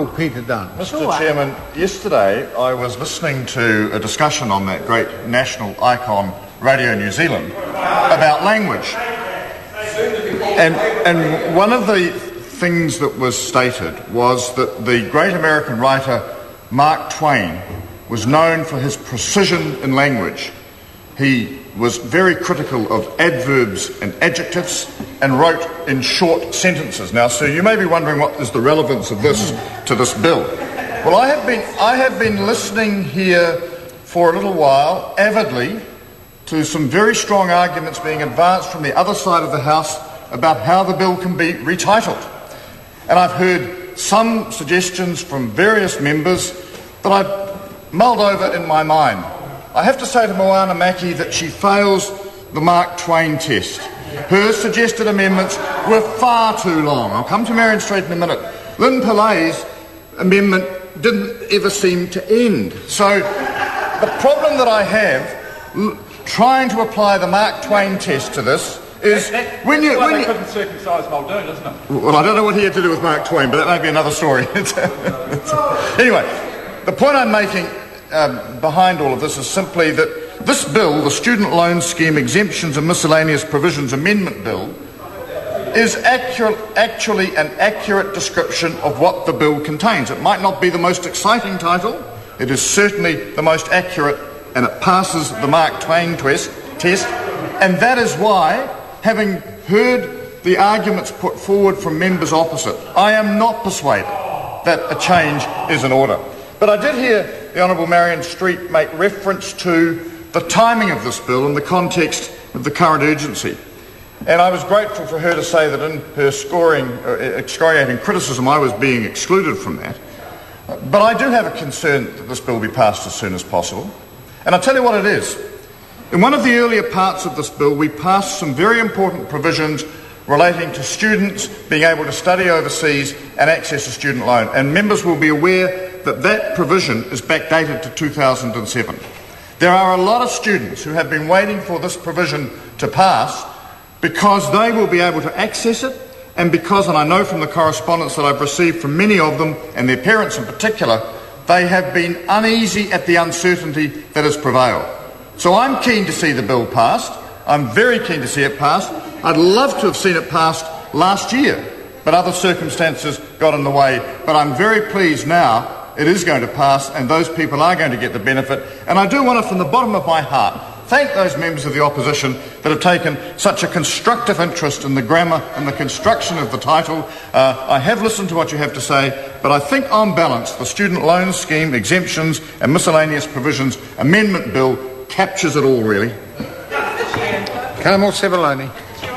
Peter Dunn. Mr. Chairman, yesterday I was listening to a discussion on that great national icon, Radio New Zealand, about language. And one of the things that was stated was that the great American writer Mark Twain was known for his precision in language. He was very critical of adverbs and adjectives and wrote in short sentences. Now, sir, you may be wondering what is the relevance of this to this bill. Well, I have been listening here for a little while, avidly, to some very strong arguments being advanced from the other side of the House about how the bill can be retitled. And I've heard some suggestions from various members that I've mulled over in my mind. I have to say to Moana Maki that she fails the Mark Twain test. Her suggested amendments were far too long. I'll come to Marion Street in a minute. Lynn Pillai's amendment didn't ever seem to end. So the problem that I have trying to apply the Mark Twain test to this is when you couldn't circumcise Muldoon, isn't it? Well, I don't know what he had to do with Mark Twain, but that may be another story. Anyway, the point I'm making behind all of this is simply that this bill, the Student Loan Scheme Exemptions and Miscellaneous Provisions Amendment Bill, is actually an accurate description of what the bill contains. It might not be the most exciting title, it is certainly the most accurate, and it passes the Mark Twain test, and that is why, having heard the arguments put forward from members opposite, I am not persuaded that a change is in order. But I did hear the Honourable Marion Street make reference to the timing of this bill in the context of the current urgency. And I was grateful for her to say that in her excoriating criticism I was being excluded from that. But I do have a concern that this bill be passed as soon as possible. And I'll tell you what it is. In one of the earlier parts of this bill, we passed some very important provisions relating to students being able to study overseas and access a student loan. And members will be aware that that provision is backdated to 2007. There are a lot of students who have been waiting for this provision to pass because they will be able to access it, and because, and I know from the correspondence that I've received from many of them, and their parents in particular, they have been uneasy at the uncertainty that has prevailed. So I'm keen to see the bill passed. I'm very keen to see it passed. I'd love to have seen it passed last year, but other circumstances got in the way. But I'm very pleased now it is going to pass, and those people are going to get the benefit. And I do want to, from the bottom of my heart, thank those members of the opposition that have taken such a constructive interest in the grammar and the construction of the title. I have listened to what you have to say, but I think on balance the Student Loan Scheme Exemptions and Miscellaneous Provisions Amendment Bill captures it all, really. Colonel Cipollone.